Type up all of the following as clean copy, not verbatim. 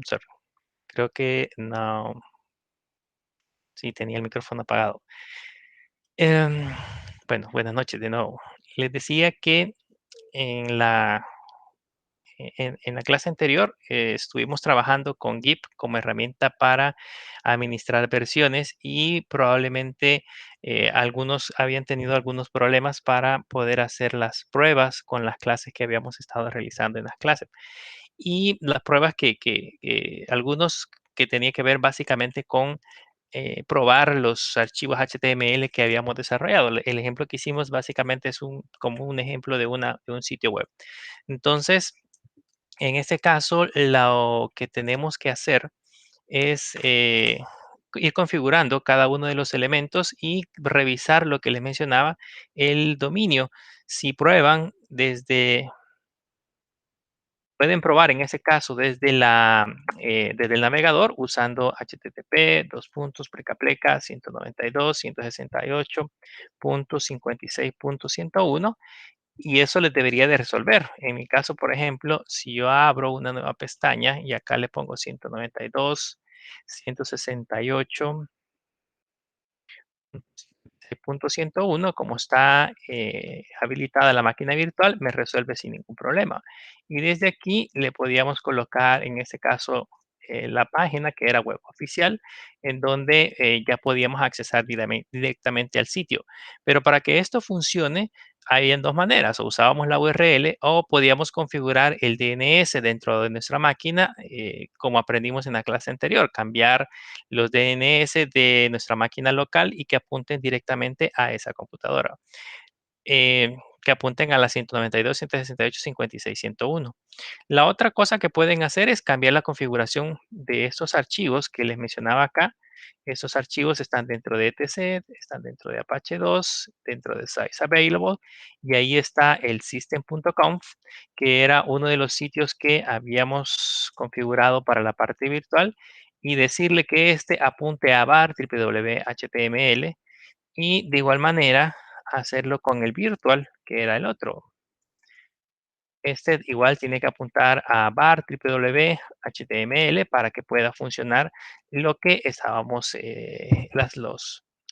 Sorry, creo que no, sí, tenía el micrófono apagado. Em, bueno, buenas noches de nuevo. Les decía que en la, en la clase anterior estuvimos trabajando con Git como herramienta para administrar versiones y probablemente algunos habían tenido algunos problemas para poder hacer las pruebas con las clases que habíamos estado realizando en las clases. Y las pruebas que algunos que tenía que ver básicamente con probar los archivos HTML que habíamos desarrollado. El ejemplo que hicimos básicamente es como un ejemplo de un sitio web. Entonces, en este caso, lo que tenemos que hacer es ir configurando cada uno de los elementos y revisar lo que les mencionaba, el dominio. Si prueban pueden probar en ese caso desde el navegador usando HTTP, dos puntos, pleca, pleca, 192, 168.56.101 y eso les debería de resolver. En mi caso, por ejemplo, si yo abro una nueva pestaña y acá le pongo 192, 168. El punto 101, como está habilitada la máquina virtual, me resuelve sin ningún problema. Y desde aquí le podíamos colocar, en este caso, la página que era web oficial, en donde ya podíamos accesar directamente al sitio. Pero para que esto funcione, hay en dos maneras, o usábamos la URL o podíamos configurar el DNS dentro de nuestra máquina, como aprendimos en la clase anterior, cambiar los DNS de nuestra máquina local y que apunten directamente a esa computadora. Que apunten a la 192, 168, 56, 101. La otra cosa que pueden hacer es cambiar la configuración de estos archivos que les mencionaba acá. Estos archivos están dentro de etc, están dentro de Apache 2, dentro de Size Available, y ahí está el system.conf, que era uno de los sitios que habíamos configurado para la parte virtual, y decirle que este apunte a var www.html y de igual manera hacerlo con el virtual, que era el otro. Este igual tiene que apuntar a var www.html para que pueda funcionar lo que estábamos,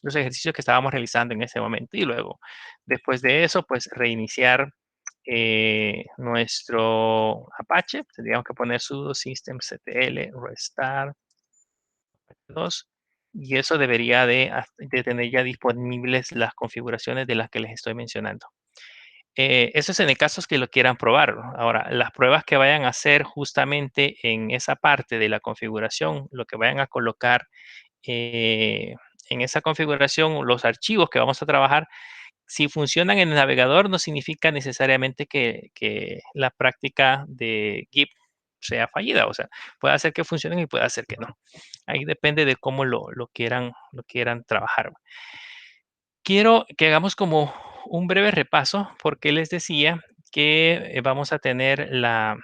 los ejercicios que estábamos realizando en ese momento. Y luego, después de eso, pues reiniciar nuestro Apache. Tendríamos que poner sudo systemctl restart 2 y eso debería de tener ya disponibles las configuraciones de las que les estoy mencionando. Eso es en el caso que lo quieran probar, ¿no? Ahora, las pruebas que vayan a hacer justamente en esa parte de la configuración, lo que vayan a colocar eh, en esa configuración, los archivos que vamos a trabajar, si funcionan en el navegador, no significa necesariamente que la práctica de Git sea fallida. O sea, puede hacer que funcionen y puede hacer que no. Ahí depende de cómo lo quieran trabajar. Quiero que hagamos como un breve repaso, porque les decía que vamos a tener la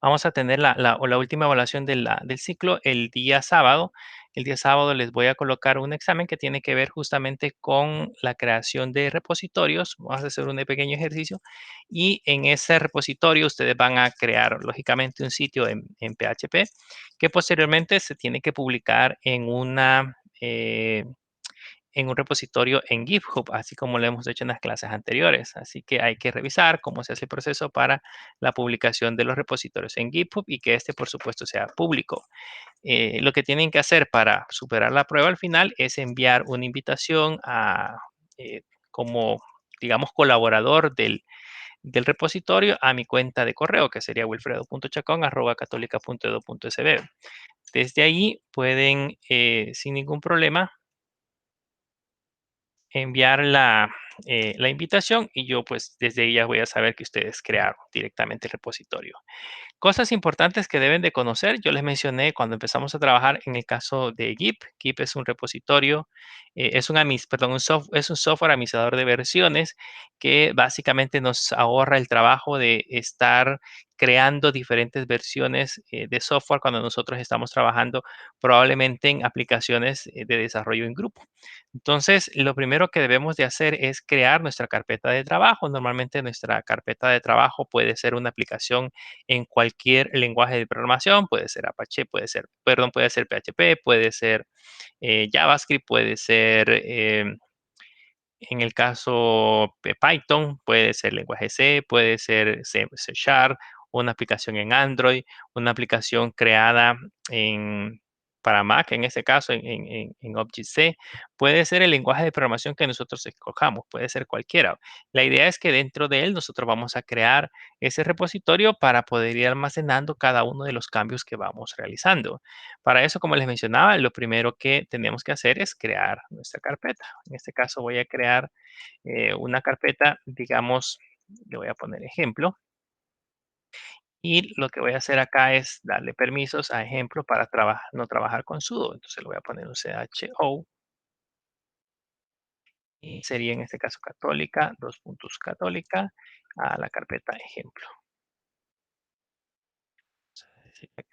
última evaluación del ciclo el día sábado. El día sábado les voy a colocar un examen que tiene que ver justamente con la creación de repositorios. Vamos a hacer un pequeño ejercicio y en ese repositorio ustedes van a crear lógicamente un sitio en PHP que posteriormente se tiene que publicar en un repositorio en GitHub, así como lo hemos hecho en las clases anteriores. Así que hay que revisar cómo se hace el proceso para la publicación de los repositorios en GitHub y que este, por supuesto, sea público. Lo que tienen que hacer para superar la prueba al final es enviar una invitación como, digamos, colaborador del repositorio a mi cuenta de correo, que sería wilfredo.chacon@católica.edu.sb. Desde ahí pueden, sin ningún problema, enviar la invitación y yo pues desde ahí ya voy a saber que ustedes crearon directamente el repositorio. Cosas importantes que deben de conocer, yo les mencioné cuando empezamos a trabajar en el caso de Git. Git es un repositorio, es un software administrador de versiones que básicamente nos ahorra el trabajo de estar creando diferentes versiones de software cuando nosotros estamos trabajando probablemente en aplicaciones de desarrollo en grupo. Entonces, lo primero que debemos de hacer es crear nuestra carpeta de trabajo. Normalmente nuestra carpeta de trabajo puede ser una aplicación en cualquier lenguaje de programación, puede ser Apache, puede ser PHP, puede ser JavaScript, puede ser en el caso de Python, puede ser lenguaje C, puede ser C Sharp, una aplicación en Android, una aplicación creada para Mac, en este caso en Object-C. Puede ser el lenguaje de programación que nosotros escojamos, puede ser cualquiera. La idea es que dentro de él nosotros vamos a crear ese repositorio para poder ir almacenando cada uno de los cambios que vamos realizando. Para eso, como les mencionaba, lo primero que tenemos que hacer es crear nuestra carpeta. En este caso voy a crear una carpeta, digamos, le voy a poner ejemplo, y lo que voy a hacer acá es darle permisos a ejemplo para no trabajar con sudo. Entonces le voy a poner un CHO y sería en este caso católica, dos puntos católica, a la carpeta ejemplo.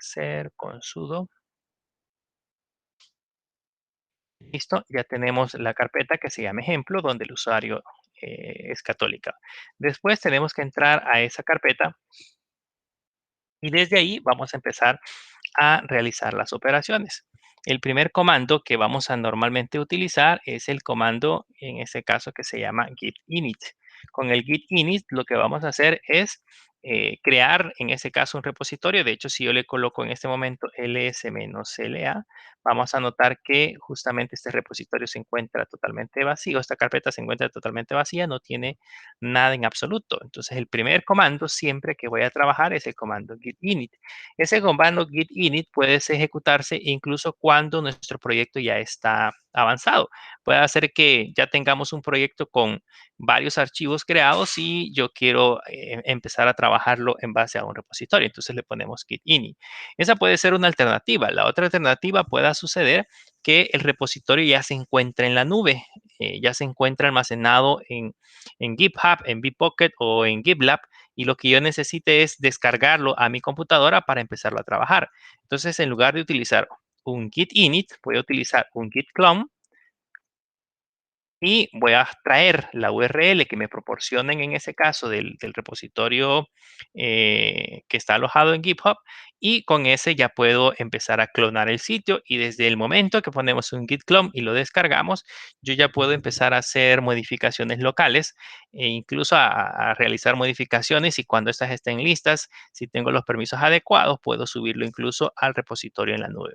Ser con sudo. Listo, ya tenemos la carpeta que se llama ejemplo, donde el usuario es católica. Después tenemos que entrar a esa carpeta y desde ahí vamos a empezar a realizar las operaciones. El primer comando que vamos a normalmente utilizar es el comando, en este caso, que se llama git init. Con el git init lo que vamos a hacer es crear, en este caso, un repositorio. De hecho, si yo le coloco en este momento ls-la, vamos a notar que justamente este repositorio se encuentra totalmente vacío. Esta carpeta se encuentra totalmente vacía, no tiene nada en absoluto. Entonces, el primer comando siempre que voy a trabajar es el comando git init. Ese comando git init puede ejecutarse incluso cuando nuestro proyecto ya está avanzado. Puede hacer que ya tengamos un proyecto con varios archivos creados y yo quiero empezar a trabajarlo en base a un repositorio. Entonces le ponemos git init. Esa puede ser una alternativa. La otra alternativa pueda suceder que el repositorio ya se encuentra en la nube, ya se encuentra almacenado en GitHub, en Bitbucket o en GitLab y lo que yo necesite es descargarlo a mi computadora para empezarlo a trabajar. Entonces, en lugar de utilizar un git init, voy a utilizar un git clone y voy a traer la URL que me proporcionen en ese caso del repositorio que está alojado en GitHub y con ese ya puedo empezar a clonar el sitio y desde el momento que ponemos un git clone y lo descargamos, yo ya puedo empezar a hacer modificaciones locales e incluso a realizar modificaciones y cuando estas estén listas, si tengo los permisos adecuados, puedo subirlo incluso al repositorio en la nube.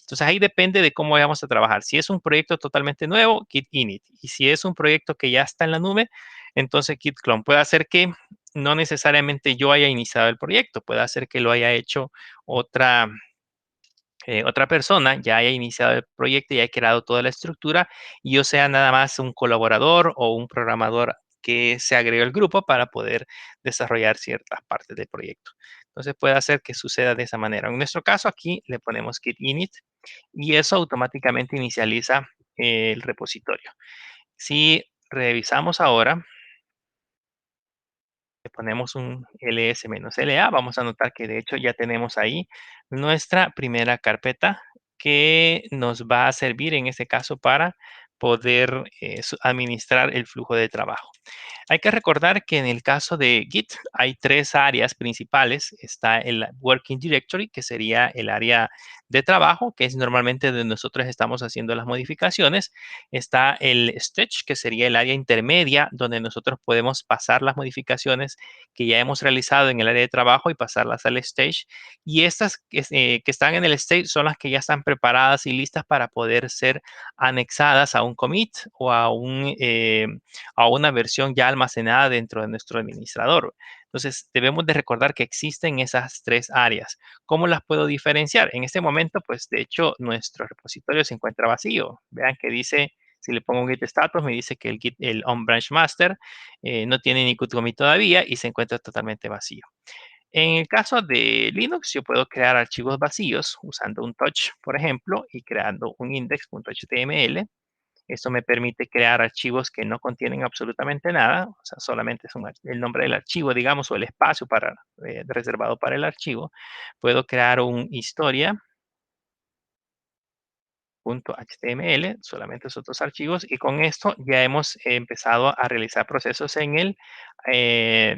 Entonces ahí depende de cómo vayamos a trabajar. Si es un proyecto totalmente nuevo, Git init. Y si es un proyecto que ya está en la nube, entonces Git clone. Puede hacer que no necesariamente yo haya iniciado el proyecto, puede hacer que lo haya hecho otra, otra persona, ya haya iniciado el proyecto y haya creado toda la estructura y yo sea nada más un colaborador o un programador que se agregó al grupo para poder desarrollar ciertas partes del proyecto. Entonces puede hacer que suceda de esa manera. En nuestro caso aquí le ponemos git init y eso automáticamente inicializa el repositorio. Si revisamos ahora, le ponemos un ls-la, vamos a notar que de hecho ya tenemos ahí nuestra primera carpeta que nos va a servir en este caso para poder administrar el flujo de trabajo. Hay que recordar que en el caso de Git hay tres áreas principales. Está el Working Directory, que sería el área de trabajo, que es normalmente donde nosotros estamos haciendo las modificaciones. Está el Stage, que sería el área intermedia, donde nosotros podemos pasar las modificaciones que ya hemos realizado en el área de trabajo y pasarlas al Stage. Y estas que están en el Stage son las que ya están preparadas y listas para poder ser anexadas a un commit o a una versión ya almacenada dentro de nuestro administrador. Entonces, debemos de recordar que existen esas tres áreas. ¿Cómo las puedo diferenciar? En este momento, pues, de hecho, nuestro repositorio se encuentra vacío. Vean que dice, si le pongo un git status, me dice que el on branch master no tiene ni commit todavía y se encuentra totalmente vacío. En el caso de Linux, yo puedo crear archivos vacíos usando un touch, por ejemplo, y creando un index.html Esto me permite crear archivos que no contienen absolutamente nada, o sea, solamente es el nombre del archivo, digamos, o el espacio reservado para el archivo. Puedo crear un historia .html, solamente esos dos archivos, y con esto ya hemos empezado a realizar procesos eh,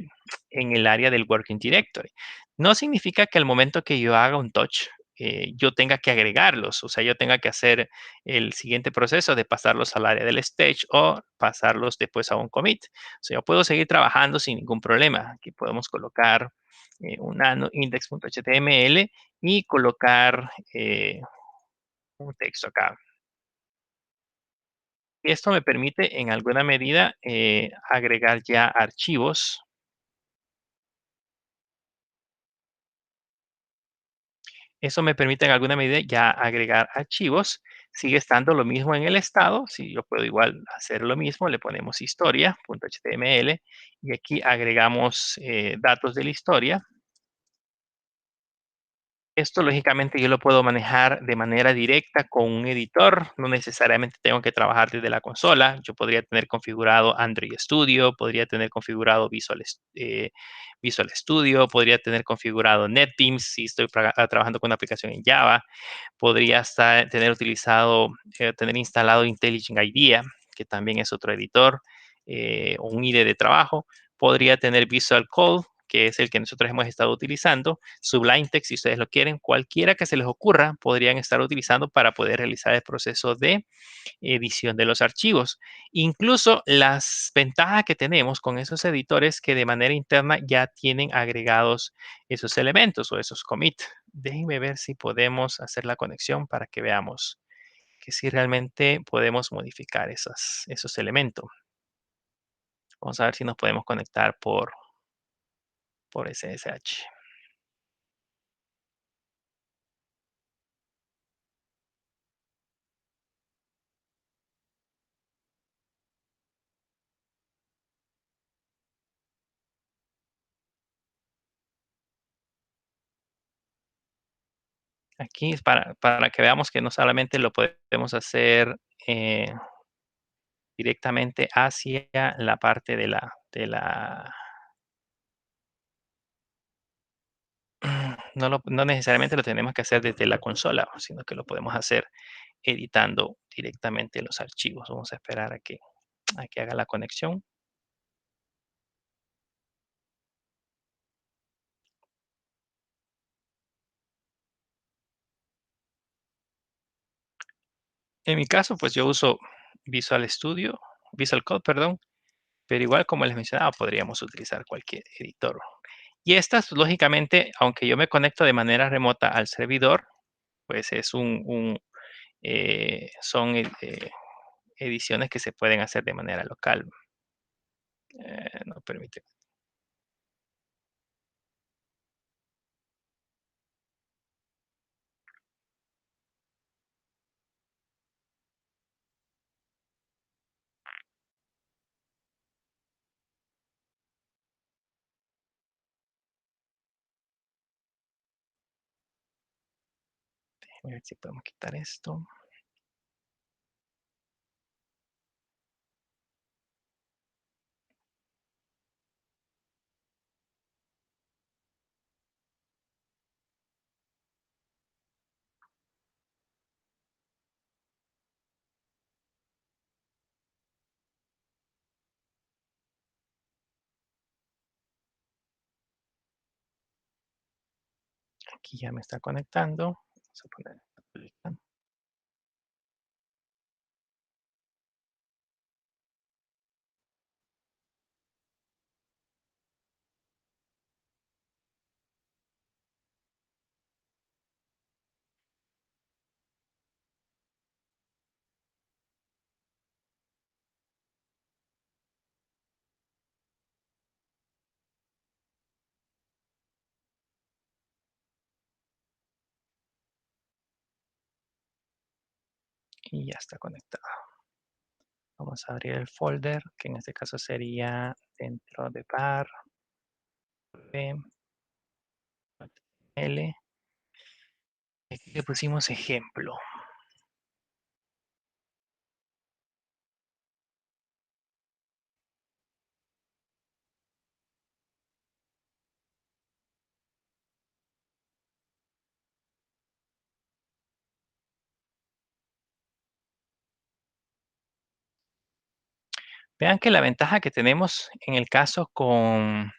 en el área del Working Directory. No significa que al momento que yo haga un touch, yo tenga que agregarlos, o sea, yo tenga que hacer el siguiente proceso de pasarlos al área del stage o pasarlos después a un commit. O sea, yo puedo seguir trabajando sin ningún problema. Aquí podemos colocar un index.html y colocar un texto acá. Esto me permite en alguna medida agregar ya archivos. Eso me permite en alguna medida ya agregar archivos. Sigue estando lo mismo en el estado. Si yo puedo igual hacer lo mismo, le ponemos historia.html y aquí agregamos datos de la historia. Esto lógicamente yo lo puedo manejar de manera directa con un editor, no necesariamente tengo que trabajar desde la consola. Yo podría tener configurado Android Studio, podría tener configurado Visual Studio, podría tener configurado NetBeans si estoy trabajando con una aplicación en Java, podría tener instalado IntelliJ IDEA, que también es otro editor, o un IDE de trabajo. Podría tener Visual Code, que es el que nosotros hemos estado utilizando, Sublime Text, si ustedes lo quieren, cualquiera que se les ocurra, podrían estar utilizando para poder realizar el proceso de edición de los archivos. Incluso las ventajas que tenemos con esos editores que de manera interna ya tienen agregados esos elementos o esos commit. Déjenme ver si podemos hacer la conexión para que veamos que si realmente podemos modificar esos elementos. Vamos a ver si nos podemos conectar por SSH. Aquí es para que veamos que no solamente lo podemos hacer directamente hacia la parte no necesariamente lo tenemos que hacer desde la consola, sino que lo podemos hacer editando directamente los archivos. Vamos a esperar a que haga la conexión. En mi caso, pues yo uso Visual Code, perdón, pero igual como les mencionaba, podríamos utilizar cualquier editor. Y estas, lógicamente, aunque yo me conecto de manera remota al servidor, pues son ediciones que se pueden hacer de manera local. No permite. A ver si podemos quitar esto. Aquí ya me está conectando. Vamos a poner y ya está conectado. Vamos a abrir el folder, que en este caso sería dentro de bar, L. Aquí le pusimos ejemplo. Vean que la ventaja que tenemos en el caso con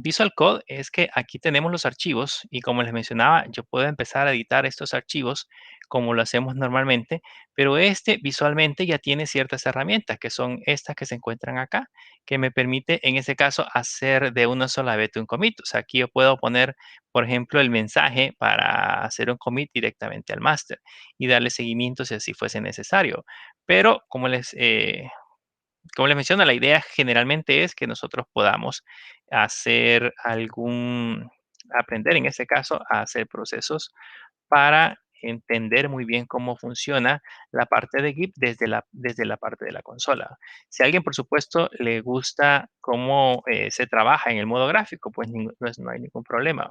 Visual Code es que aquí tenemos los archivos y como les mencionaba, yo puedo empezar a editar estos archivos como lo hacemos normalmente, pero este visualmente ya tiene ciertas herramientas que son estas que se encuentran acá, que me permite en ese caso hacer de una sola vez un commit. O sea, aquí yo puedo poner, por ejemplo, el mensaje para hacer un commit directamente al master y darle seguimiento si así fuese necesario. Pero como les menciono, la idea generalmente es que nosotros podamos hacer aprender en este caso a hacer procesos para entender muy bien cómo funciona la parte de Git desde la parte de la consola. Si a alguien, por supuesto, le gusta cómo se trabaja en el modo gráfico, pues no hay ningún problema.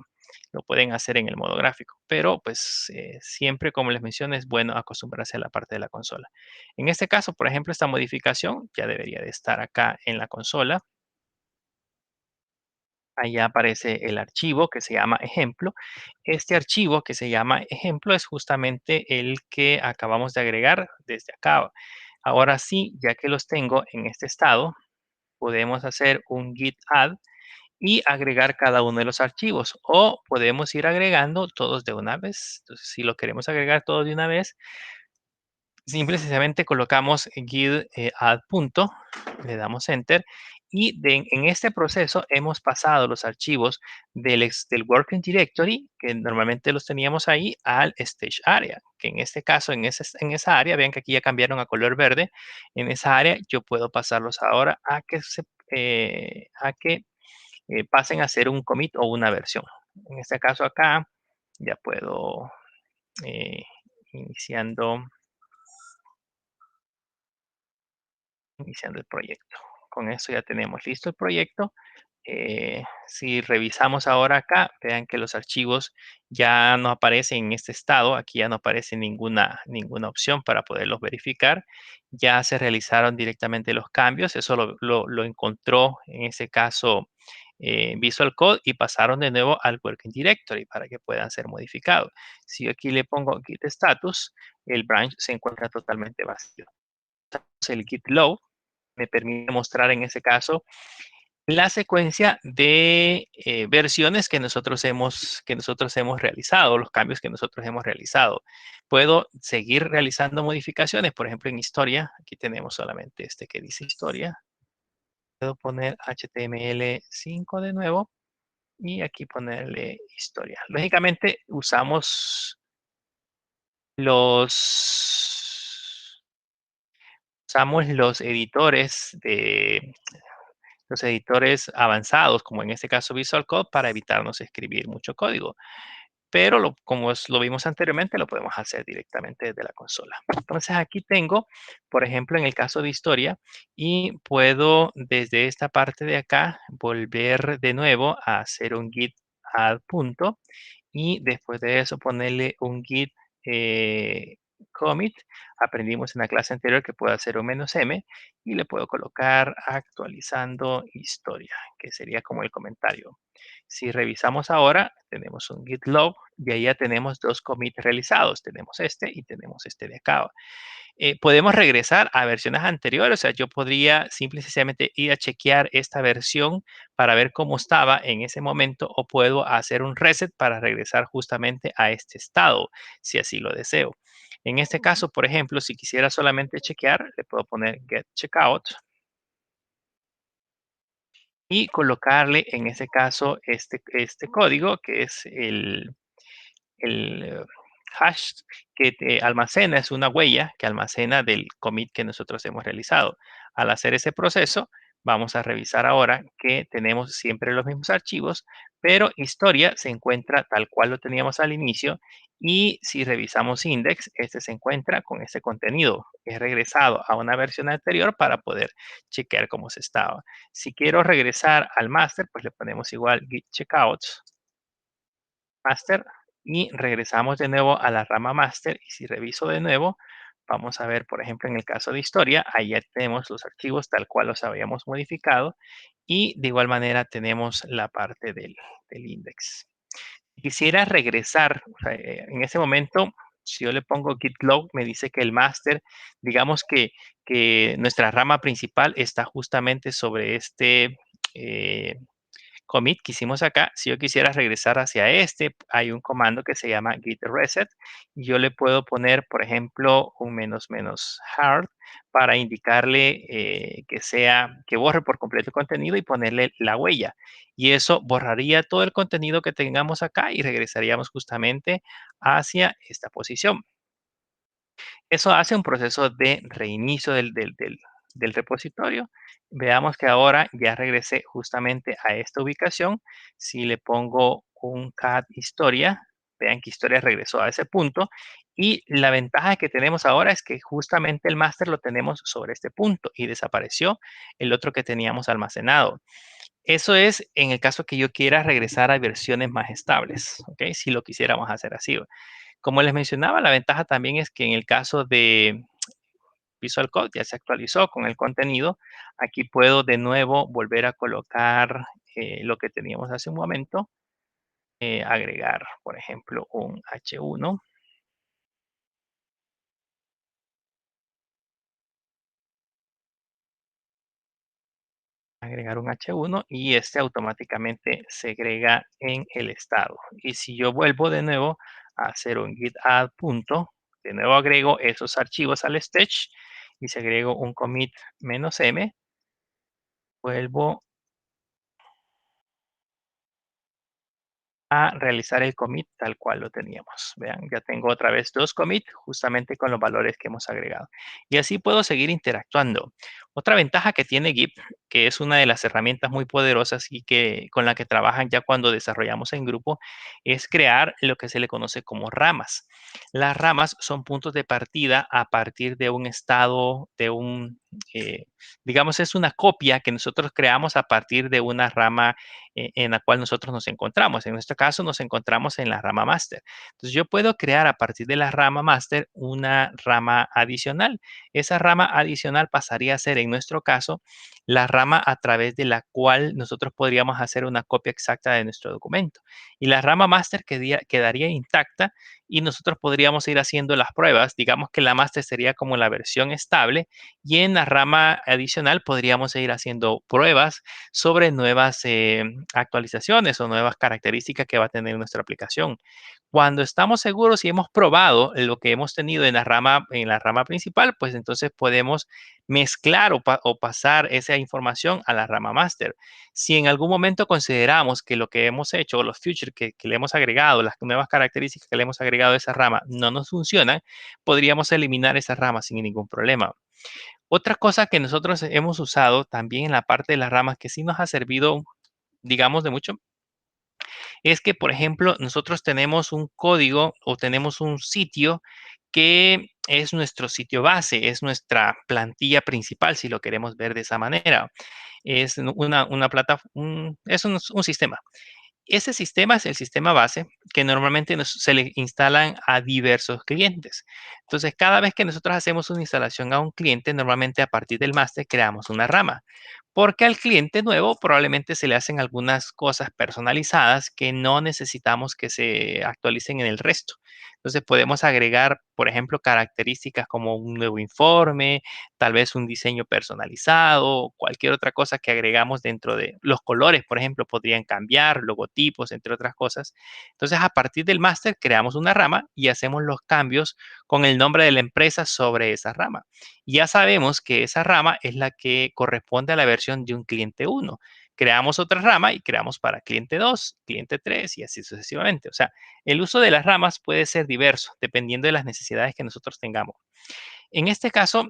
Lo pueden hacer en el modo gráfico, pero pues siempre, como les mencioné, es bueno acostumbrarse a la parte de la consola. En este caso, por ejemplo, esta modificación ya debería de estar acá en la consola. Allá aparece el archivo que se llama ejemplo. Este archivo que se llama ejemplo es justamente el que acabamos de agregar desde acá. Ahora sí, ya que los tengo en este estado, podemos hacer un git add y agregar cada uno de los archivos o podemos ir agregando todos de una vez. Entonces, si lo queremos agregar todos de una vez, simple y sencillamente colocamos git add punto, le damos enter y en este proceso hemos pasado los archivos del working directory, que normalmente los teníamos ahí, al stage area, que en este caso, en esa área, vean que aquí ya cambiaron a color verde, en esa área yo puedo pasarlos ahora a que pasen a ser un commit o una versión. En este caso acá ya puedo eh, iniciando iniciando el proyecto. Con eso ya tenemos listo el proyecto. Si revisamos ahora acá, vean que los archivos ya no aparecen en este estado. Aquí ya no aparece ninguna opción para poderlos verificar. Ya se realizaron directamente los cambios. Eso lo encontró en ese caso Visual Code y pasaron de nuevo al Working Directory para que puedan ser modificados. Si yo aquí le pongo Git Status, el branch se encuentra totalmente vacío. El Git Low me permite mostrar en ese caso la secuencia de versiones que nosotros hemos realizado, los cambios que nosotros hemos realizado. Puedo seguir realizando modificaciones, por ejemplo, en historia. Aquí tenemos solamente este que dice historia. Puedo poner HTML5 de nuevo y aquí ponerle historia. Lógicamente los, usamos los editores avanzados, como en este caso Visual Code, para evitarnos escribir mucho código. Pero lo vimos anteriormente, lo podemos hacer directamente desde la consola. Entonces aquí tengo, por ejemplo, en el caso de historia, y puedo desde esta parte de acá volver de nuevo a hacer un git add punto y después de eso ponerle un git commit. Aprendimos en la clase anterior que puedo hacer un "-m" y le puedo colocar actualizando historia, que sería como el comentario. Si revisamos ahora, tenemos un git log y ahí ya tenemos dos commits realizados. Tenemos este y tenemos este de acá. Podemos regresar a versiones anteriores, o sea, yo podría simple y sencillamente ir a chequear esta versión para ver cómo estaba en ese momento o puedo hacer un reset para regresar justamente a este estado, si así lo deseo. En este caso, por ejemplo, si quisiera solamente chequear, le puedo poner get checkout y colocarle en ese caso este código que es el hash que te almacena, es una huella que almacena del commit que nosotros hemos realizado. Al hacer ese proceso, vamos a revisar ahora que tenemos siempre los mismos archivos, pero historia se encuentra tal cual lo teníamos al inicio y si revisamos index, este se encuentra con este contenido. Es regresado a una versión anterior para poder chequear cómo se estaba. Si quiero regresar al master, pues le ponemos igual git checkout master y regresamos de nuevo a la rama master y si reviso de nuevo, vamos a ver, por ejemplo, en el caso de historia, ahí ya tenemos los archivos tal cual los habíamos modificado y de igual manera tenemos la parte del index. Quisiera regresar, o sea, en ese momento Si yo le pongo git log, me dice que el master, digamos que nuestra rama principal está justamente sobre este eh, commit que hicimos acá. Si yo quisiera regresar hacia este, hay un comando que se llama git reset. Y yo le puedo poner, por ejemplo, un menos menos hard para indicarle que borre por completo el contenido y ponerle la huella. Y eso borraría todo el contenido que tengamos acá y regresaríamos justamente hacia esta posición. Eso hace un proceso de reinicio del repositorio. Veamos que ahora ya regresé justamente a esta ubicación. Si le pongo un cat historia, vean que historia regresó a ese punto. Y la ventaja que tenemos ahora es que justamente el máster lo tenemos sobre este punto y desapareció el otro que teníamos almacenado. Eso es en el caso que yo quiera regresar a versiones más estables, ¿ok? Si lo quisiéramos hacer así. Como les mencionaba, la ventaja también es que en el caso de Visual Code ya se actualizó con el contenido. Aquí puedo de nuevo volver a colocar lo que teníamos hace un momento. Agregar, por ejemplo, un H1. Agregar un H1 y este automáticamente se agrega en el estado. Y si yo vuelvo de nuevo a hacer un git add punto, de nuevo agrego esos archivos al stage y si agrego un commit "-m", vuelvo a realizar el commit tal cual lo teníamos. Vean, ya tengo otra vez dos commits justamente con los valores que hemos agregado. Y así puedo seguir interactuando. Otra ventaja que tiene Git, que es una de las herramientas muy poderosas y que con la que trabajan ya cuando desarrollamos en grupo, es crear lo que se le conoce como ramas. Las ramas son puntos de partida a partir de un estado, digamos, es una copia que nosotros creamos a partir de una rama en la cual nosotros nos encontramos. En nuestro caso nos encontramos en la rama máster. Entonces yo puedo crear a partir de la rama máster una rama adicional. Esa rama adicional pasaría a ser en nuestro caso la rama a través de la cual nosotros podríamos hacer una copia exacta de nuestro documento. Y la rama máster quedaría intacta y nosotros podríamos ir haciendo las pruebas. Digamos que la máster sería como la versión estable y en la rama adicional podríamos ir haciendo pruebas sobre nuevas actualizaciones o nuevas características que va a tener nuestra aplicación. Cuando estamos seguros y hemos probado lo que hemos tenido en la rama principal, pues entonces podemos mezclar o pasar esa información a la rama master. Si en algún momento consideramos que lo que hemos hecho o los features que le hemos agregado, las nuevas características que le hemos agregado a esa rama no nos funcionan, podríamos eliminar esa rama sin ningún problema. Otra cosa que nosotros hemos usado también en la parte de las ramas que sí nos ha servido, digamos, de mucho, es que, por ejemplo, nosotros tenemos un código o tenemos un sitio que es nuestro sitio base, es nuestra plantilla principal, si lo queremos ver de esa manera. Es una plataforma, es un sistema. Ese sistema es el sistema base que normalmente se le instalan a diversos clientes. Entonces, cada vez que nosotros hacemos una instalación a un cliente, normalmente a partir del máster creamos una rama. Porque al cliente nuevo probablemente se le hacen algunas cosas personalizadas que no necesitamos que se actualicen en el resto. Entonces podemos agregar, por ejemplo, características como un nuevo informe, tal vez un diseño personalizado, cualquier otra cosa que agregamos dentro de los colores, por ejemplo, podrían cambiar, logotipos, entre otras cosas. Entonces, a partir del máster creamos una rama y hacemos los cambios con el nombre de la empresa sobre esa rama. Ya sabemos que esa rama es la que corresponde a la versión de un cliente 1. Creamos otra rama y creamos para cliente 2, cliente 3 y así sucesivamente. O sea, el uso de las ramas puede ser diverso dependiendo de las necesidades que nosotros tengamos. En este caso,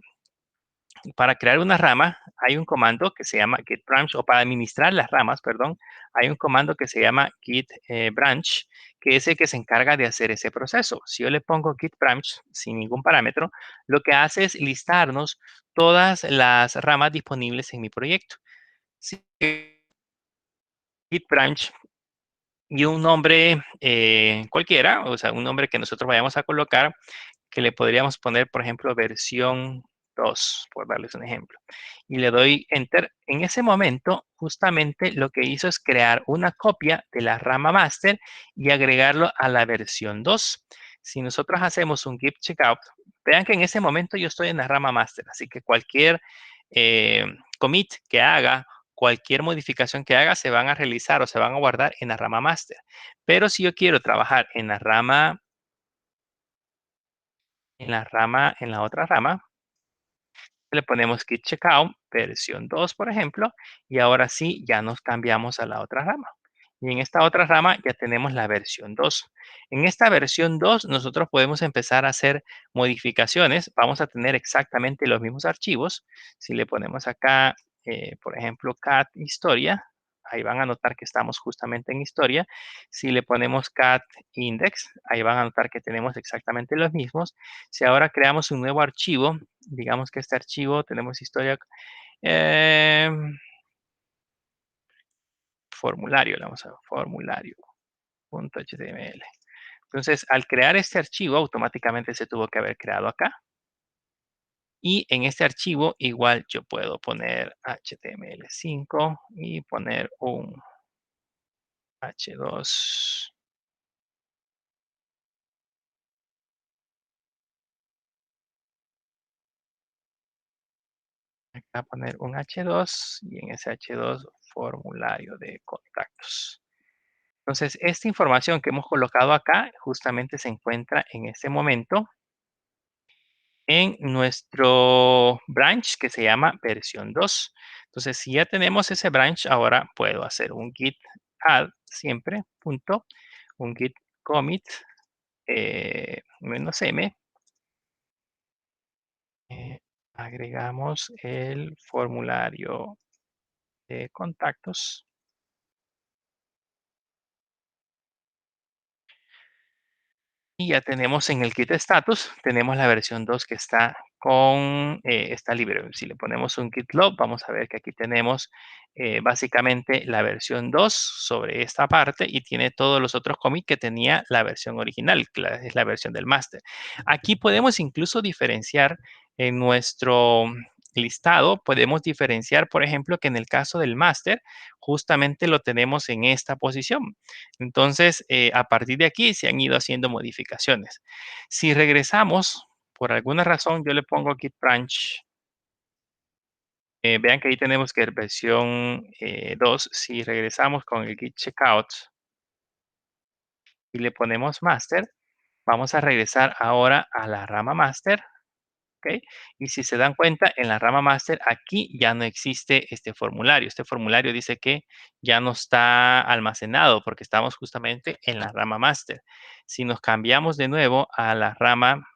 para crear una rama hay un comando que se llama git branch, o para administrar las ramas, perdón, hay un comando que se llama git branch, que es el que se encarga de hacer ese proceso. Si yo le pongo git branch sin ningún parámetro, lo que hace es listarnos todas las ramas disponibles en mi proyecto. Si git branch y un nombre cualquiera, o sea, un nombre que nosotros vayamos a colocar, que le podríamos poner, por ejemplo, versión 2, por darles un ejemplo. Y le doy Enter. En ese momento, justamente lo que hizo es crear una copia de la rama master y agregarlo a la versión 2. Si nosotros hacemos un git checkout, vean que en ese momento yo estoy en la rama master, así que cualquier eh, commit que haga, cualquier modificación que haga, se van a realizar o se van a guardar en la rama master. Pero si yo quiero trabajar en la otra rama, le ponemos git checkout versión 2, por ejemplo, y ahora sí ya nos cambiamos a la otra rama. Y en esta otra rama ya tenemos la versión 2. En esta versión 2 nosotros podemos empezar a hacer modificaciones. Vamos a tener exactamente los mismos archivos. Si le ponemos acá, por ejemplo, cat historia, ahí van a notar que estamos justamente en historia. Si le ponemos cat index, ahí van a notar que tenemos exactamente los mismos. Si ahora creamos un nuevo archivo, digamos que este archivo tenemos historia, eh, formulario, le vamos a formulario.html. Entonces, al crear este archivo, automáticamente se tuvo que haber creado acá. Y en este archivo, igual yo puedo poner HTML5 y poner un H2. Acá poner un H2 y en ese H2 formulario de contactos. Entonces, esta información que hemos colocado acá justamente se encuentra en este momento en nuestro branch que se llama versión 2. Entonces, si ya tenemos ese branch, ahora puedo hacer un git add siempre, punto, un git commit -m. Agregamos el formulario de contactos. Y ya tenemos en el kit status, tenemos la versión 2 que está libre. Si le ponemos un git log, vamos a ver que aquí tenemos básicamente la versión 2 sobre esta parte y tiene todos los otros commits que tenía la versión original, que es la versión del máster. Aquí podemos incluso diferenciar en nuestro listado, podemos diferenciar, por ejemplo, que en el caso del máster, justamente lo tenemos en esta posición. Entonces, a partir de aquí se han ido haciendo modificaciones. Si regresamos, por alguna razón, yo le pongo git branch. Vean que ahí tenemos que versión 2. Si regresamos con el git checkout y le ponemos master, vamos a regresar ahora a la rama master. ¿Ok? Y si se dan cuenta, en la rama master aquí ya no existe este formulario. Este formulario dice que ya no está almacenado porque estamos justamente en la rama master. Si nos cambiamos de nuevo a la rama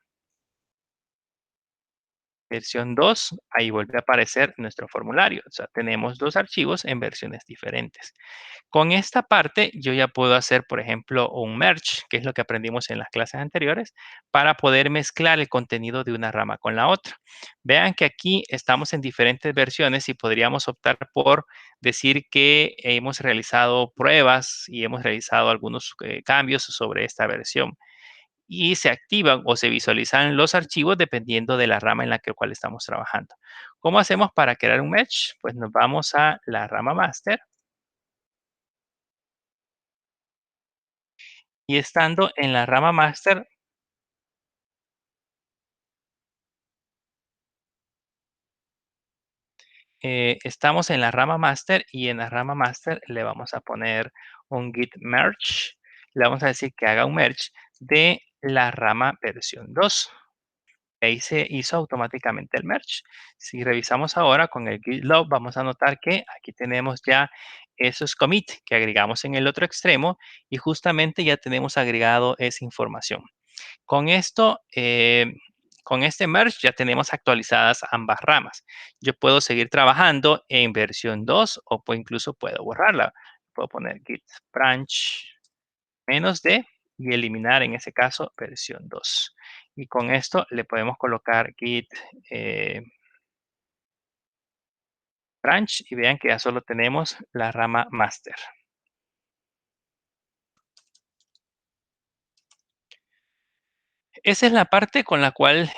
versión 2, ahí vuelve a aparecer nuestro formulario. O sea, tenemos dos archivos en versiones diferentes. Con esta parte yo ya puedo hacer, por ejemplo, un merge, que es lo que aprendimos en las clases anteriores, para poder mezclar el contenido de una rama con la otra. Vean que aquí estamos en diferentes versiones y podríamos optar por decir que hemos realizado pruebas y hemos realizado algunos cambios sobre esta versión. Y se activan o se visualizan los archivos dependiendo de la rama en la cual estamos trabajando. ¿Cómo hacemos para crear un merge? Pues nos vamos a la rama master. Y estando en la rama master, estamos en la rama master y en la rama master le vamos a poner un git merge. Le vamos a decir que haga un merge de la rama versión 2. Ahí se hizo automáticamente el merge. Si revisamos ahora con el git log, vamos a notar que aquí tenemos ya esos commits que agregamos en el otro extremo y justamente ya tenemos agregado esa información. Con esto, con este merge ya tenemos actualizadas ambas ramas. Yo puedo seguir trabajando en versión 2 o incluso puedo borrarla. Puedo poner git branch -d y eliminar en ese caso versión 2. Y con esto le podemos colocar git branch y vean que ya solo tenemos la rama master. Esa es la parte con la cual,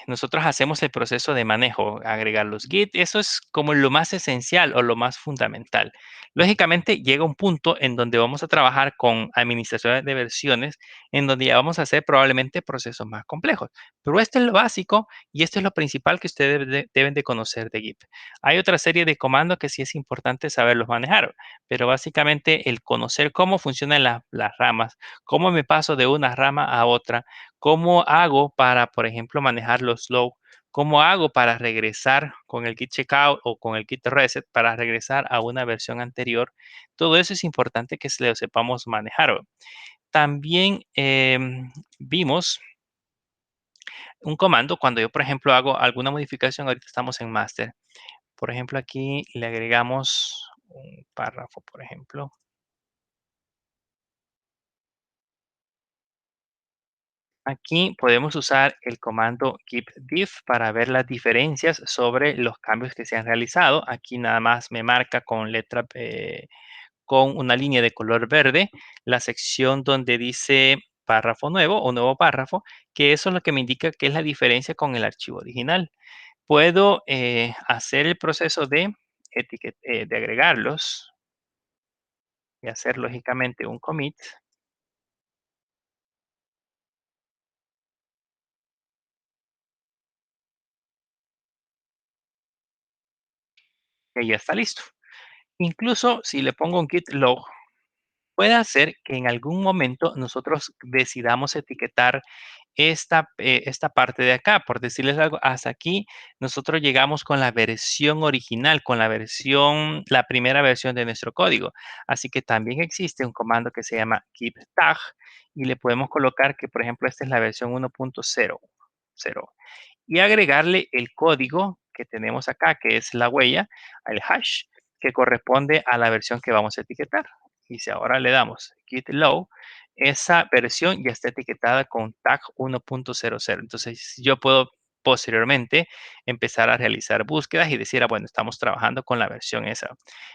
nosotros hacemos el proceso de manejo, agregar los Git, eso es como lo más esencial o lo más fundamental. Lógicamente, llega un punto en donde vamos a trabajar con administraciones de versiones, en donde ya vamos a hacer probablemente procesos más complejos. Pero esto es lo básico y esto es lo principal que ustedes deben de conocer de Git. Hay otra serie de comandos que sí es importante saberlos manejar, pero básicamente el conocer cómo funcionan las ramas, cómo me paso de una rama a otra, ¿cómo hago para, por ejemplo, manejar los logs? ¿Cómo hago para regresar con el git checkout o con el git reset para regresar a una versión anterior? Todo eso es importante que lo sepamos manejar. También vimos un comando cuando yo, por ejemplo, hago alguna modificación. Ahorita estamos en master. Por ejemplo, aquí le agregamos un párrafo, por ejemplo. Aquí podemos usar el comando keep diff para ver las diferencias sobre los cambios que se han realizado. Aquí nada más me marca con letra, con una línea de color verde, la sección donde dice párrafo nuevo o nuevo párrafo, que eso es lo que me indica que es la diferencia con el archivo original. Puedo hacer el proceso de, de agregarlos y hacer lógicamente un commit, y ya está listo. Incluso si le pongo un git log, puede hacer que en algún momento nosotros decidamos etiquetar esta parte de acá, por decirles algo, hasta aquí nosotros llegamos con la versión original, con la primera versión de nuestro código. Así que también existe un comando que se llama keep tag y le podemos colocar que, por ejemplo, esta es la versión 1.0 y agregarle el código que tenemos acá, que es la huella, el hash, que corresponde a la versión que vamos a etiquetar. Y si ahora le damos git low, esa versión ya está etiquetada con tag 1.00. Entonces yo puedo posteriormente empezar a realizar búsquedas y decir, bueno, estamos trabajando con la versión esa.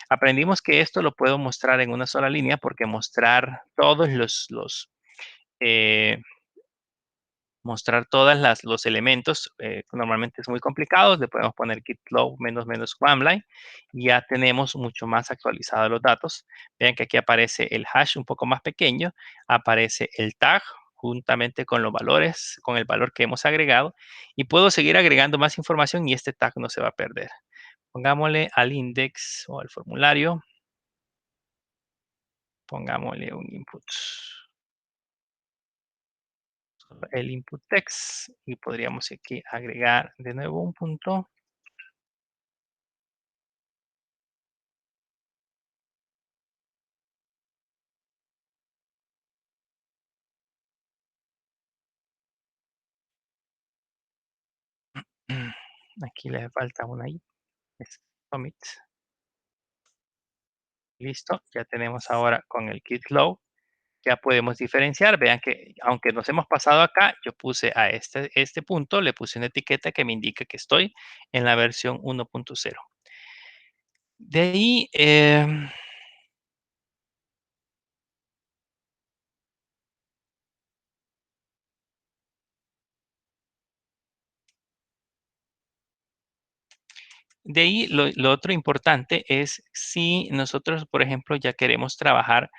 Aprendimos que esto lo puedo mostrar en una sola línea porque todos eh, mostrar todas los elementos, normalmente es muy complicado, le podemos poner git log menos menos command y ya tenemos mucho más actualizados los datos. Vean que aquí aparece el hash un poco más pequeño, aparece el tag juntamente con los valores, con el valor que hemos agregado y puedo seguir agregando más información y este tag no se va a perder. Pongámosle al index o al formulario, pongámosle un input, el input text y podríamos aquí agregar de nuevo un punto. Aquí le falta una I, es commit. Listo, ya tenemos ahora con el git log, ya podemos diferenciar. Vean que aunque nos hemos pasado acá, yo puse a este punto, le puse una etiqueta que me indica que estoy en la versión 1.0. De ahí, lo otro importante es si nosotros, por ejemplo, ya queremos trabajar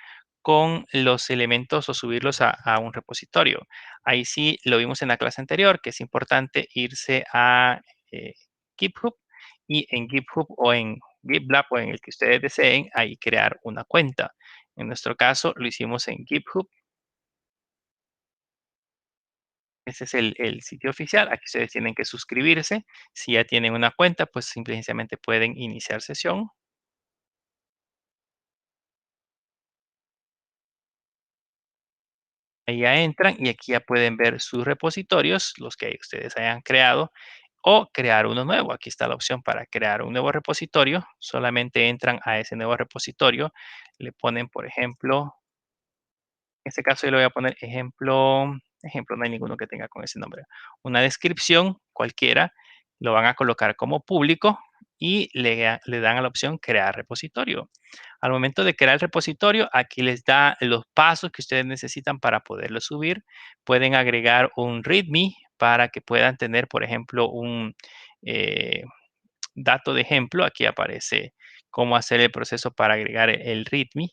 con los elementos o subirlos a un repositorio. Ahí sí lo vimos en la clase anterior, que es importante irse a eh, GitHub y en GitHub o en GitLab o en el que ustedes deseen, ahí crear una cuenta. En nuestro caso lo hicimos en GitHub. Ese es el sitio oficial. Aquí ustedes tienen que suscribirse. Si ya tienen una cuenta, pues simplemente pueden iniciar sesión. Ahí ya entran y aquí ya pueden ver sus repositorios, los que ustedes hayan creado, o crear uno nuevo. Aquí está la opción para crear un nuevo repositorio. Solamente entran a ese nuevo repositorio, le ponen, por ejemplo, en este caso yo le voy a poner ejemplo, no hay ninguno que tenga con ese nombre. Una descripción cualquiera, lo van a colocar como público y le dan a la opción crear repositorio. Al momento de crear el repositorio, aquí les da los pasos que ustedes necesitan para poderlo subir. Pueden agregar un README para que puedan tener, por ejemplo, un eh, dato de ejemplo. Aquí aparece cómo hacer el proceso para agregar el README.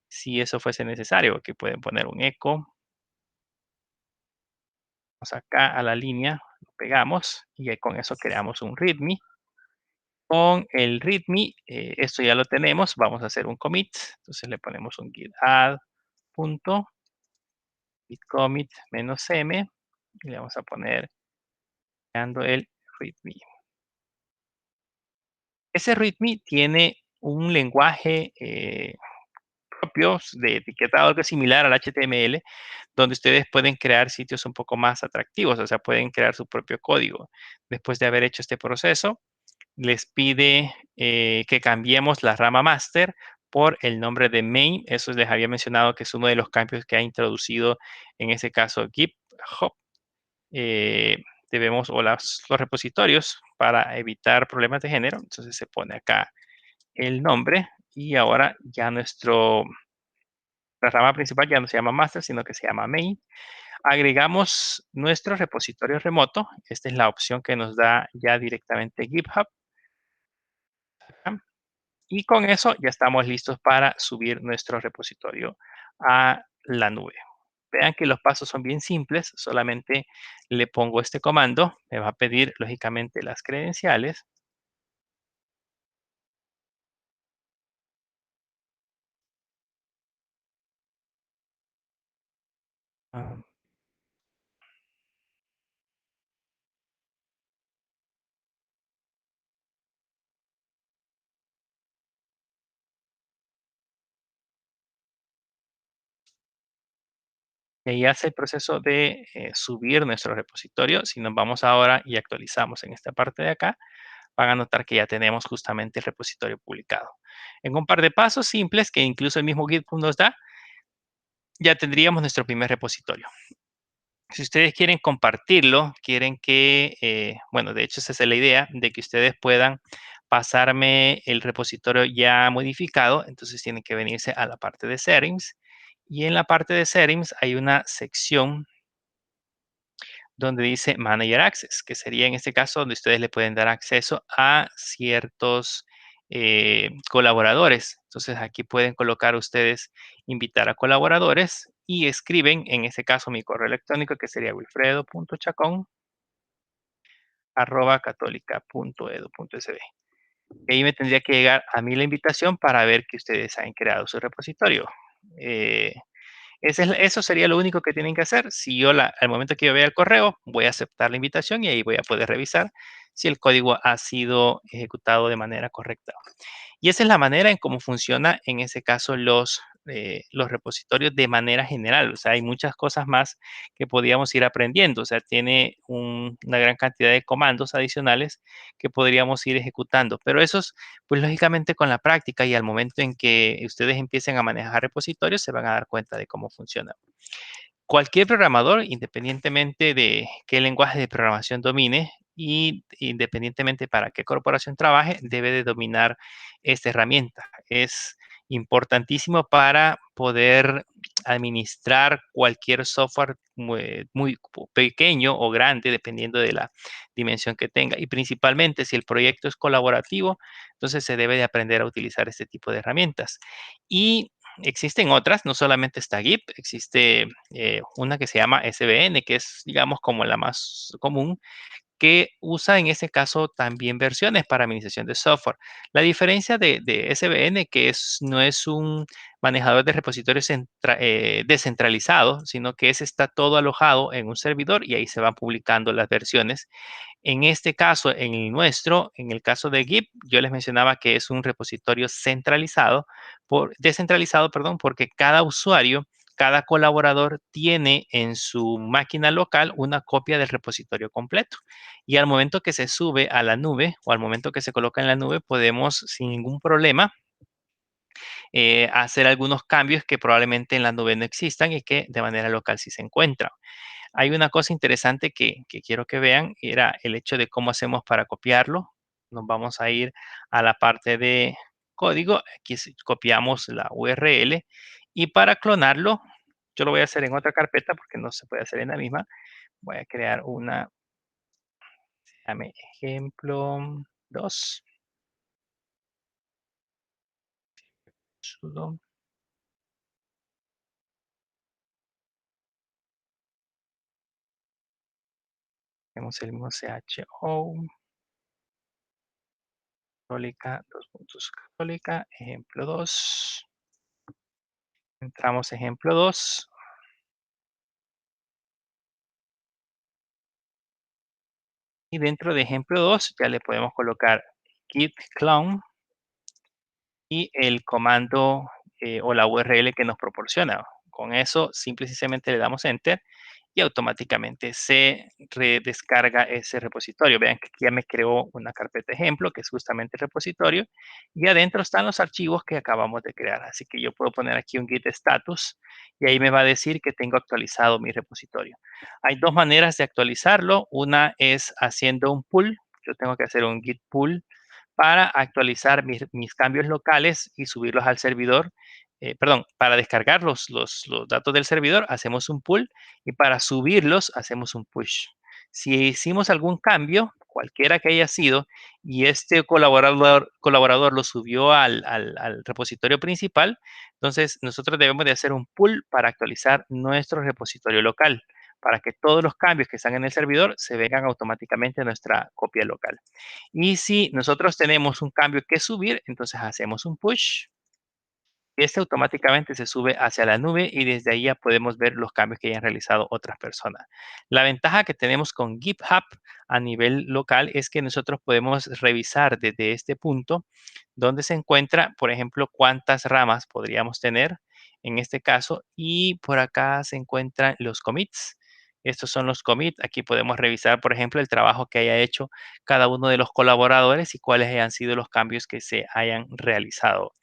Si eso fuese necesario, aquí pueden poner un eco. Vamos acá a la línea, lo pegamos y ahí con eso creamos un README. Con el README, esto ya lo tenemos, vamos a hacer un commit. Entonces le ponemos un git add punto git commit -m y le vamos a poner creando el README. Ese README tiene un lenguaje propio de etiquetado que es similar al HTML, donde ustedes pueden crear sitios un poco más atractivos, o sea, pueden crear su propio código. Después de haber hecho este proceso, les pide que cambiemos la rama master por el nombre de main. Eso les había mencionado que es uno de los cambios que ha introducido en ese caso GitHub. Eh, debemos, o los repositorios para evitar problemas de género. Entonces se pone acá el nombre y ahora ya la rama principal ya no se llama master, sino que se llama main. Agregamos nuestro repositorio remoto. Esta es la opción que nos da ya directamente GitHub. Y con eso ya estamos listos para subir nuestro repositorio a la nube. Vean que los pasos son bien simples, solamente le pongo este comando, me va a pedir lógicamente las credenciales. Ah, y ahí hace el proceso de subir nuestro repositorio. Si nos vamos ahora y actualizamos en esta parte de acá, van a notar que ya tenemos justamente el repositorio publicado. En un par de pasos simples que incluso el mismo GitHub nos da, ya tendríamos nuestro primer repositorio. Si ustedes quieren compartirlo, quieren que, bueno, de hecho esa es la idea, de que ustedes puedan pasarme el repositorio ya modificado, entonces tienen que venirse a la parte de settings y en la parte de settings hay una sección donde dice Manager Access, que sería en este caso donde ustedes le pueden dar acceso a ciertos colaboradores. Entonces aquí pueden colocar ustedes invitar a colaboradores y escriben, en este caso, mi correo electrónico que sería wilfredo.chacon@católica.edu.sb. Ahí me tendría que llegar a mí la invitación para ver que ustedes han creado su repositorio. Eh, eso sería lo único que tienen que hacer. Si yo, al momento que yo vea el correo, voy a aceptar la invitación y ahí voy a poder revisar si el código ha sido ejecutado de manera correcta. Y esa es la manera en cómo funciona, en ese caso, los repositorios de manera general. O sea, hay muchas cosas más que podríamos ir aprendiendo. O sea, tiene una gran cantidad de comandos adicionales que podríamos ir ejecutando. Pero esos, pues lógicamente con la práctica y al momento en que ustedes empiecen a manejar repositorios, se van a dar cuenta de cómo funciona. Cualquier programador, independientemente de qué lenguaje de programación domine y independientemente para qué corporación trabaje, debe de dominar esta herramienta. Es importantísimo para poder administrar cualquier software muy pequeño o grande, dependiendo de la dimensión que tenga. Y principalmente si el proyecto es colaborativo, entonces se debe de aprender a utilizar este tipo de herramientas. Y existen otras, no solamente está Git, existe una que se llama SVN, que es, digamos, como la más común, que usa en ese caso también versiones para administración de software. La diferencia de SVN, que no es un manejador de repositorios descentralizado, sino que ese está todo alojado en un servidor y ahí se van publicando las versiones. En este caso, en el nuestro, en el caso de Git, yo les mencionaba que es un repositorio descentralizado, perdón, porque cada usuario, cada colaborador tiene en su máquina local una copia del repositorio completo. Y al momento que se sube a la nube o al momento que se coloca en la nube, podemos sin ningún problema hacer algunos cambios que probablemente en la nube no existan y que de manera local sí se encuentran. Hay una cosa interesante que quiero que vean, era el hecho de cómo hacemos para copiarlo. nos vamos a ir a la parte de código. Aquí copiamos la URL y para clonarlo, yo lo voy a hacer en otra carpeta porque no se puede hacer en la misma. Voy a crear una, llame ejemplo 2, sudo. Tenemos el mismo cho, católica, dos puntos católica, ejemplo 2. Entramos ejemplo 2 y dentro de ejemplo 2 ya le podemos colocar git clone y el comando o la URL que nos proporciona. Con eso, simple y sencillamente le damos Enter y automáticamente se redescarga ese repositorio. Vean que aquí ya me creó una carpeta ejemplo, que es justamente el repositorio, y adentro están los archivos que acabamos de crear. Así que yo puedo poner aquí un git status y ahí me va a decir que tengo actualizado mi repositorio. Hay dos maneras de actualizarlo. Una es haciendo un pull. Yo tengo que hacer un git pull para actualizar mis cambios locales y subirlos al servidor. Perdón, para descargar los datos del servidor hacemos un pull y para subirlos hacemos un push. Si hicimos algún cambio, cualquiera que haya sido, y este colaborador lo subió al repositorio principal, entonces nosotros debemos de hacer un pull para actualizar nuestro repositorio local, para que todos los cambios que están en el servidor se vengan automáticamente a nuestra copia local. Y si nosotros tenemos un cambio que subir, entonces hacemos un push. Este automáticamente se sube hacia la nube y desde ahí ya podemos ver los cambios que hayan realizado otras personas. La ventaja que tenemos con GitHub a nivel local es que nosotros podemos revisar desde este punto donde se encuentra, por ejemplo, cuántas ramas podríamos tener en este caso. Y por acá se encuentran los commits. Estos son los commits. Aquí podemos revisar, por ejemplo, el trabajo que haya hecho cada uno de los colaboradores y cuáles hayan sido los cambios que se hayan realizado.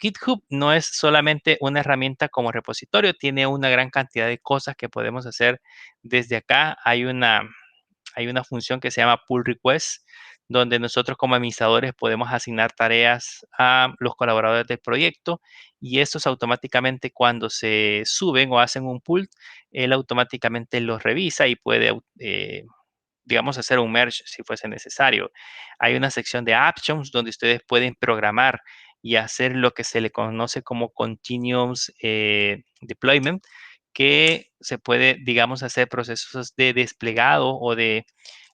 GitHub no es solamente una herramienta como repositorio, tiene una gran cantidad de cosas que podemos hacer desde acá. Hay una función que se llama pull request, donde nosotros como administradores podemos asignar tareas a los colaboradores del proyecto y estos automáticamente cuando se suben o hacen un pull, él automáticamente los revisa y puede digamos, hacer un merge si fuese necesario. Hay una sección de actions donde ustedes pueden programar y hacer lo que se le conoce como continuous deployment, que se puede, digamos, hacer procesos de desplegado o de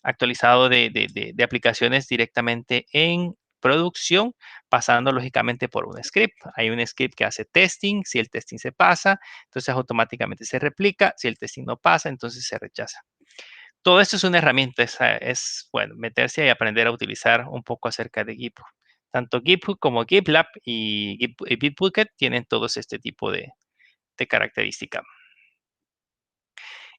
actualizado de aplicaciones directamente en producción, pasando lógicamente por un script. Hay un script que hace testing. Si el testing se pasa, entonces automáticamente se replica. Si el testing no pasa, entonces se rechaza. Todo esto es una herramienta, bueno, meterse y aprender a utilizar un poco acerca de GitHub. Tanto GitHub como GitLab y Bitbucket tienen todos este tipo de características.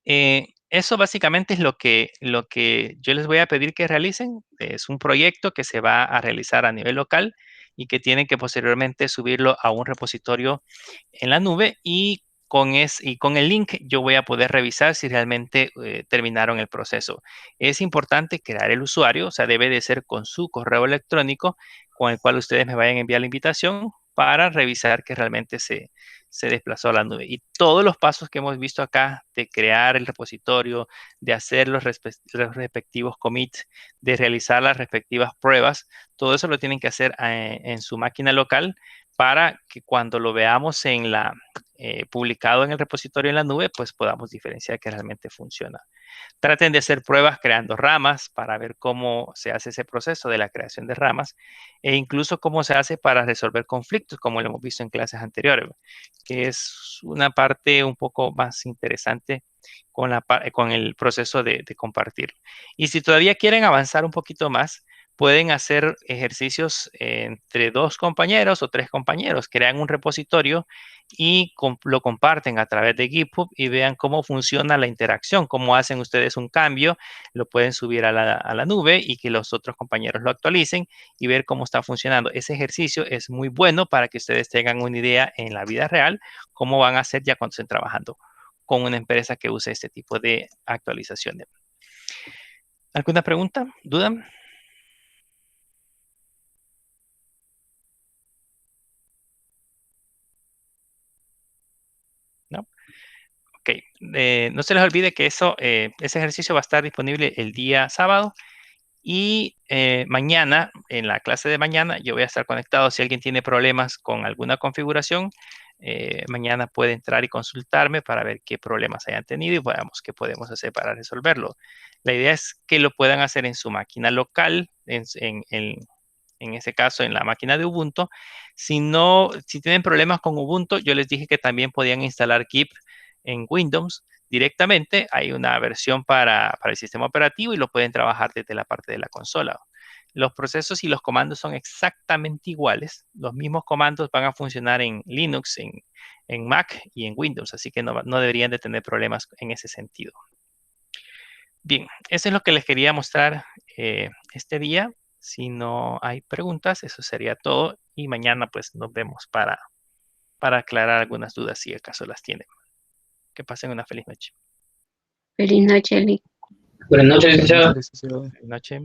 Eso básicamente es lo que yo les voy a pedir que realicen. Es un proyecto que se va a realizar a nivel local y que tienen que posteriormente subirlo a un repositorio en la nube y con el link yo voy a poder revisar si realmente terminaron el proceso. Es importante crear el usuario, o sea, debe de ser con su correo electrónico con el cual ustedes me vayan a enviar la invitación para revisar que realmente se desplazó a la nube. Y todos los pasos que hemos visto acá de crear el repositorio, de hacer los respectivos commits, de realizar las respectivas pruebas, todo eso lo tienen que hacer en su máquina local para que cuando lo veamos publicado en el repositorio en la nube, pues podamos diferenciar que realmente funciona. Traten de hacer pruebas creando ramas para ver cómo se hace ese proceso de la creación de ramas e incluso cómo se hace para resolver conflictos, como lo hemos visto en clases anteriores, que es una parte un poco más interesante con el proceso de compartir. Y si todavía quieren avanzar un poquito más, pueden hacer ejercicios entre 2 compañeros o 3 compañeros, crean un repositorio y lo comparten a través de GitHub y vean cómo funciona la interacción, cómo hacen ustedes un cambio, lo pueden subir a la nube y que los otros compañeros lo actualicen y ver cómo está funcionando. Ese ejercicio es muy bueno para que ustedes tengan una idea en la vida real cómo van a hacer ya cuando estén trabajando con una empresa que use este tipo de actualizaciones. ¿Alguna pregunta? ¿Duda? Ok, no se les olvide que ese ejercicio va a estar disponible el día sábado y mañana, en la clase de mañana, yo voy a estar conectado. Si alguien tiene problemas con alguna configuración, mañana puede entrar y consultarme para ver qué problemas hayan tenido y veamos qué podemos hacer para resolverlo. La idea es que lo puedan hacer en su máquina local, en ese caso en la máquina de Ubuntu. Si no, si tienen problemas con Ubuntu, yo les dije que también podían instalar Keep en Windows directamente. Hay una versión para el sistema operativo y lo pueden trabajar desde la parte de la consola. Los procesos y los comandos son exactamente iguales. Los mismos comandos van a funcionar en Linux, en Mac y en Windows, así que no deberían de tener problemas en ese sentido. Bien, eso es lo que les quería mostrar este día. Si no hay preguntas, eso sería todo. Y mañana pues nos vemos para aclarar algunas dudas si acaso las tienen. Que pasen una feliz noche. Feliz noche, Lick. Buenas noches, licenciado. Feliz noche.